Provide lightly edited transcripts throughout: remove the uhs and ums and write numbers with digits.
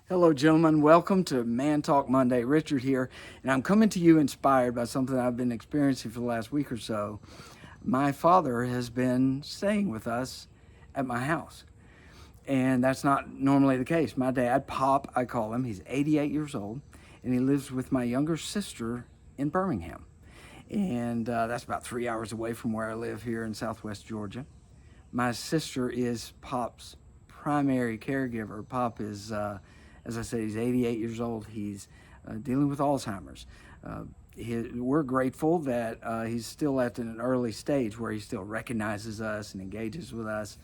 Hello, gentlemen. Welcome to Man Talk Monday. Richard here, and I'm coming to you inspired by something I've been experiencing for the last week or so. My father has been staying with us at my house, and that's not normally the case. My dad, Pop, I call him, he's 88 years old, and he lives with my younger sister in Birmingham. And that's about 3 hours away from where I live here in Southwest Georgia. My sister is Pop's primary caregiver. Pop is, as I said, he's 88 years old. He's dealing with Alzheimer's. We're grateful that he's still at an early stage where he still recognizes us and engages with us,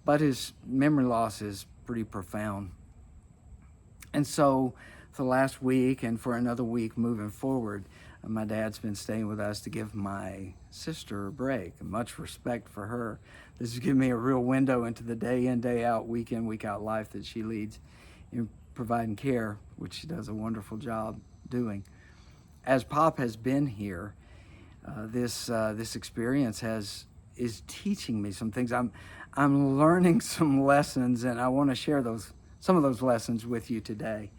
but his memory loss is pretty profound. And so for the last week and for another week moving forward, my dad's been staying with us to give my sister a break. Much respect for her. This has given me a real window into the day in, day out, week in, week out life that she leads in providing care, which she does a wonderful job doing. As Pop has been here, this experience is teaching me some things. I'm learning some lessons, and I want to share some of those lessons with you today.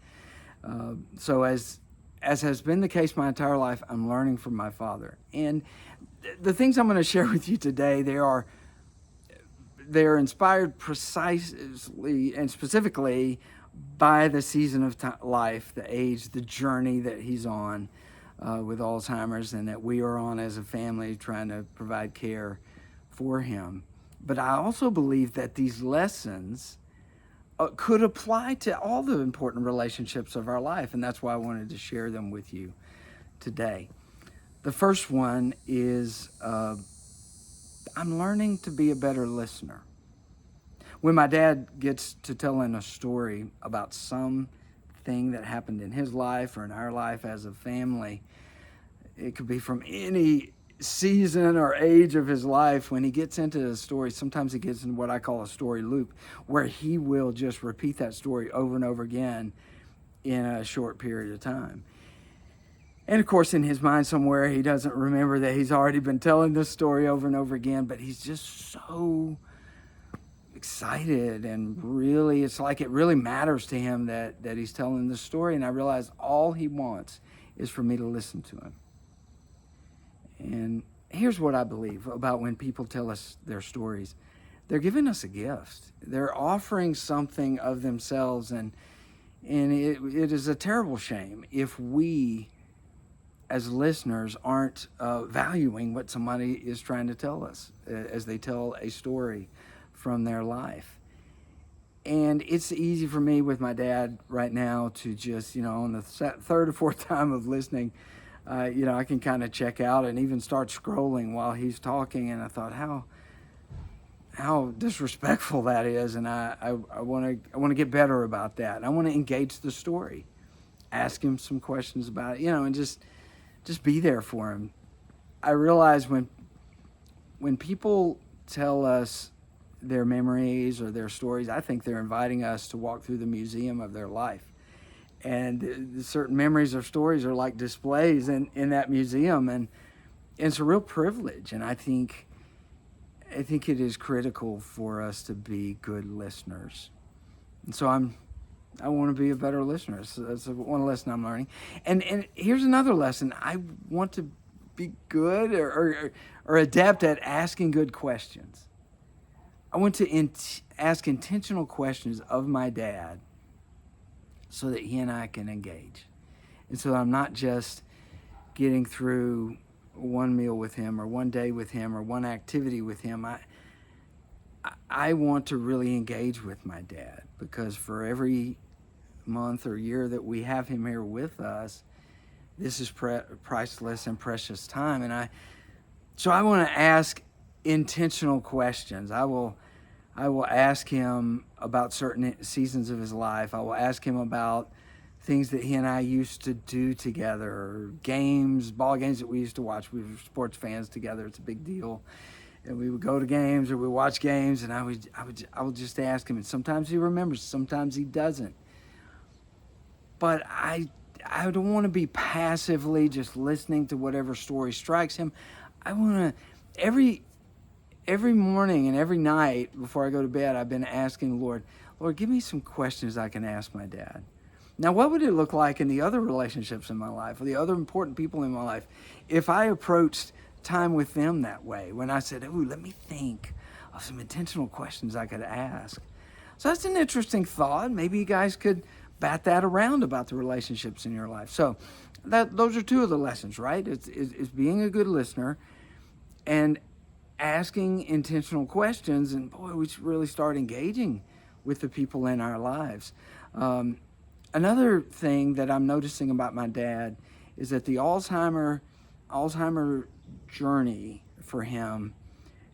So as has been the case my entire life, I'm learning from my father. And the things I'm going to share with you today, they are inspired precisely and specifically by the season of life, the age, the journey that he's on with Alzheimer's, and that we are on as a family trying to provide care for him. But I also believe that these lessons could apply to all the important relationships of our life, and that's why I wanted to share them with you today. The first one is I'm learning to be a better listener. When my dad gets to telling a story about something that happened in his life or in our life as a family, it could be from any season or age of his life. When he gets into the story, sometimes he gets in what I call a story loop, where he will just repeat that story over and over again in a short period of time. And of course, in his mind somewhere, he doesn't remember that he's already been telling this story over and over again, but he's just so excited, and really, it's like it really matters to him that he's telling this story. And I realize all he wants is for me to listen to him. And here's what I believe about when people tell us their stories. They're giving us a gift. They're offering something of themselves, and it is a terrible shame if we as listeners aren't valuing what somebody is trying to tell us as they tell a story from their life. And it's easy for me with my dad right now to just, on the third or fourth time of listening, I can kind of check out and even start scrolling while he's talking. And I thought, how disrespectful that is. And I want to get better about that. And I want to engage the story, ask him some questions about it, and just be there for him. I realize when people tell us their memories or their stories, I think they're inviting us to walk through the museum of their life. And certain memories or stories are like displays in that museum, and it's a real privilege. And I think it is critical for us to be good listeners. And so I want to be a better listener. So that's one lesson I'm learning. And here's another lesson. I want to be good or adept at asking good questions. I want to ask intentional questions of my dad so that he and I can engage. And so I'm not just getting through one meal with him or one day with him or one activity with him. I want to really engage with my dad, because for every month or year that we have him here with us, this is priceless and precious time. And so I want to ask intentional questions. I will ask him about certain seasons of his life. I will ask him about things that he and I used to do together, games, ball games that we used to watch. We were sports fans together. It's a big deal. And we would go to games or we watch games, and I would just ask him. And sometimes he remembers, sometimes he doesn't. But I don't want to be passively just listening to whatever story strikes him. I want to, every morning and every night before I go to bed, I've been asking the Lord, Lord, give me some questions I can ask my dad. Now, what would it look like in the other relationships in my life, or the other important people in my life, if I approached time with them that way? When I said, "Ooh, let me think of some intentional questions I could ask." So that's an interesting thought. Maybe you guys could bat that around about the relationships in your life. So those are two of the lessons, right? It's being a good listener and asking intentional questions. And boy, we should really start engaging with the people in our lives. Another thing that I'm noticing about my dad is that the Alzheimer journey for him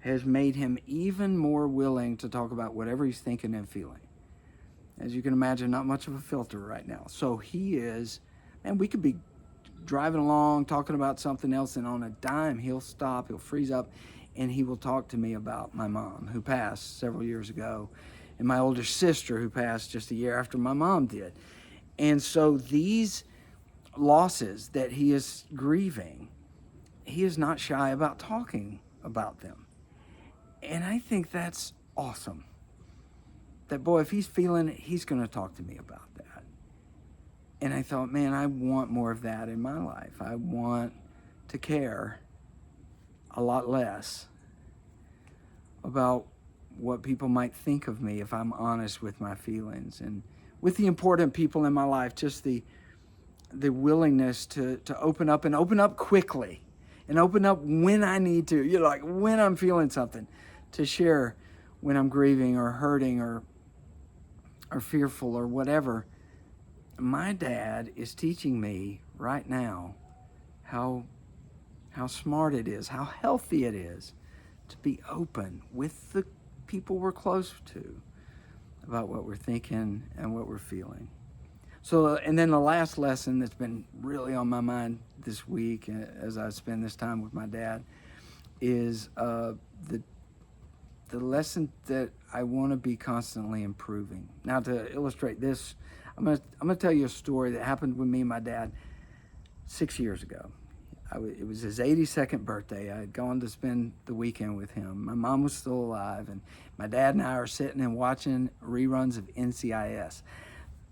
has made him even more willing to talk about whatever he's thinking and feeling. As you can imagine, not much of a filter right now. So he is, and we could be driving along, talking about something else, and on a dime, he'll stop, he'll freeze up, and he will talk to me about my mom, who passed several years ago, and my older sister, who passed just a year after my mom did. And so these losses that he is grieving, he is not shy about talking about them. And I think that's awesome. That, boy, if he's feeling it, he's going to talk to me about that. And I thought, man, I want more of that in my life. I want to care a lot less about what people might think of me if I'm honest with my feelings. And with the important people in my life, just the willingness to open up, and open up quickly, and open up when I need to, like when I'm feeling something, to share when I'm grieving or hurting or fearful or whatever. My dad is teaching me right now how smart it is, how healthy it is to be open with the people we're close to about what we're thinking and what we're feeling. So, and then the last lesson that's been really on my mind this week as I spend this time with my dad is the lesson that I want to be constantly improving. Now, to illustrate this, I'm gonna tell you a story that happened with me and my dad 6 years ago. It was his 82nd birthday. I had gone to spend the weekend with him. My mom was still alive, and my dad and I are sitting and watching reruns of NCIS.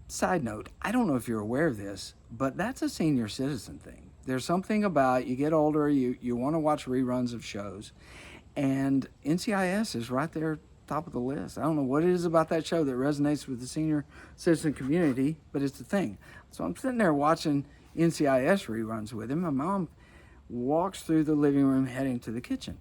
Side note, I don't know if you're aware of this, but that's a senior citizen thing. There's something about, you get older, you want to watch reruns of shows, and NCIS is right there top of the list. I don't know what it is about that show that resonates with the senior citizen community, but it's the thing. So I'm sitting there watching NCIS reruns with him. My mom walks through the living room heading to the kitchen.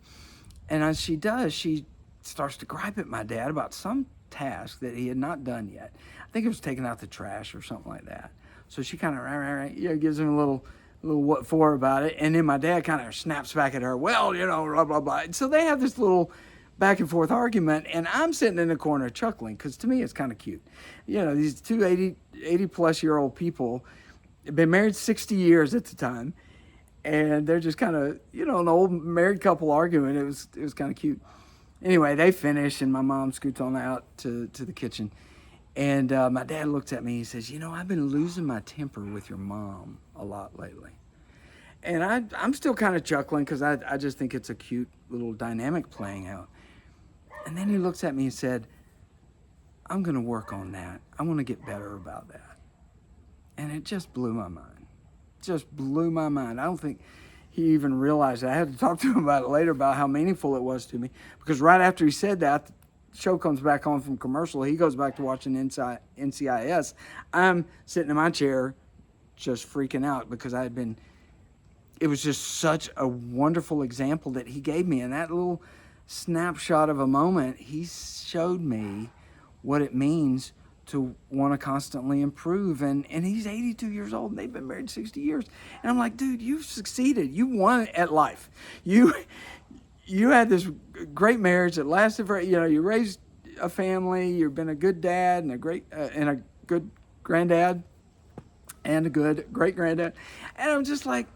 And as she does, she starts to gripe at my dad about some task that he had not done yet. I think it was taking out the trash or something like that. So she kind of gives him a little what for about it. And then my dad kind of snaps back at her, well, blah, blah, blah. And so they have this little back and forth argument, and I'm sitting in the corner chuckling, because to me it's kind of cute. These two 80 plus year old people have been married 60 years at the time, and they're just kind of, an old married couple arguing. It was kind of cute. Anyway, they finish, and my mom scoots on out to the kitchen. And my dad looks at me, he says, I've been losing my temper with your mom a lot lately. And I'm still kind of chuckling, because I just think it's a cute little dynamic playing out. And then he looks at me and said, I'm going to work on that. I want to get better about that. And it just blew my mind. Just blew my mind. I don't think he even realized it. I had to talk to him about it later, about how meaningful it was to me. Because right after he said that, the show comes back on from commercial. He goes back to watching NCIS. I'm sitting in my chair just freaking out, because it was just such a wonderful example that he gave me. In that little snapshot of a moment, he showed me what it means to want to constantly improve. And he's 82 years old, and they've been married 60 years. And I'm like, dude, you've succeeded. You won at life. You had this great marriage that lasted for, you raised a family, you've been a good dad and a good granddad and a good great granddad. And I'm just like,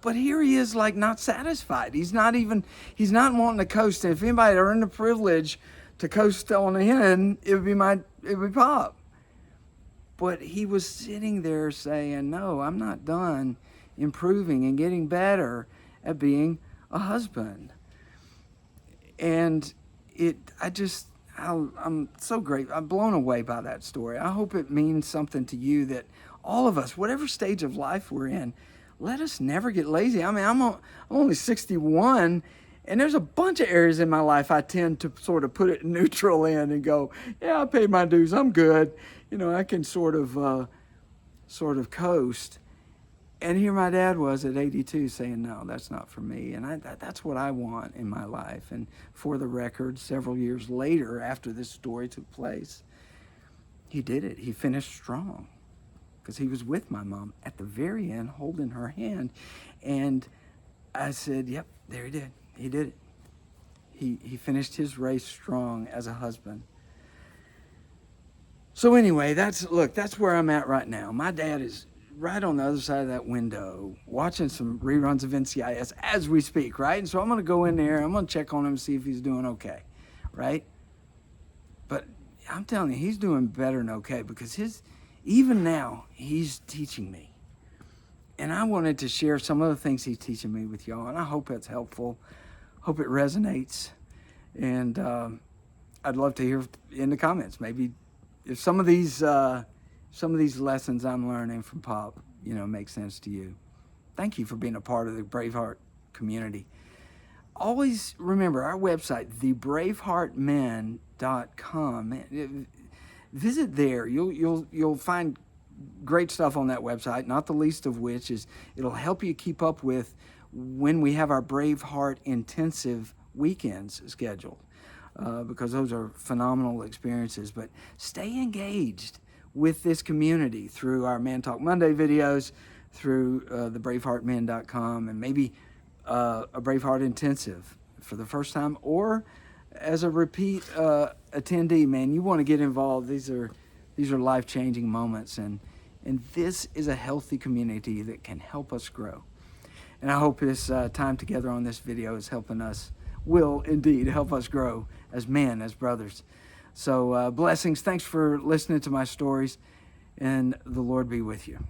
but here he is, like, not satisfied. He's not wanting to coast. And if anybody earned the privilege to coast on in, it would be Pop. But he was sitting there saying, no, I'm not done improving and getting better at being a husband. And I'm so grateful. I'm blown away by that story. I hope it means something to you, that all of us, whatever stage of life we're in, let us never get lazy. I mean, I'm only 61, and there's a bunch of areas in my life I tend to sort of put it neutral in and go, yeah, I paid my dues. I'm good. I can sort of coast. And here my dad was at 82 saying, no, that's not for me. And that's what I want in my life. And for the record, several years later, after this story took place, he did it. He finished strong because he was with my mom at the very end, holding her hand. And I said, yep, there he did. He did it. He finished his race strong as a husband. So anyway, that's where I'm at right now. My dad is right on the other side of that window watching some reruns of NCIS as we speak, right? And so I'm going to go in there. I'm going to check on him, see if he's doing okay, right? But I'm telling you, he's doing better than okay, because even now, he's teaching me. And I wanted to share some of the things he's teaching me with y'all, and I hope it's helpful. Hope it resonates. And I'd love to hear in the comments, maybe if some of these lessons I'm learning from Pop, make sense to you. Thank you for being a part of the Braveheart community. Always remember our website, thebraveheartmen.com. Visit there. You'll find great stuff on that website, not the least of which is it'll help you keep up with when we have our Braveheart intensive weekends scheduled, because those are phenomenal experiences. But stay engaged with this community through our Man Talk Monday videos, through the braveheartmen.com, and maybe a Braveheart intensive for the first time, or as a repeat attendee. Man, you want to get involved. These are life-changing moments, and this is a healthy community that can help us grow. And I hope this time together on this video is will indeed help us grow as men, as brothers. So blessings. Thanks for listening to my stories, and the Lord be with you.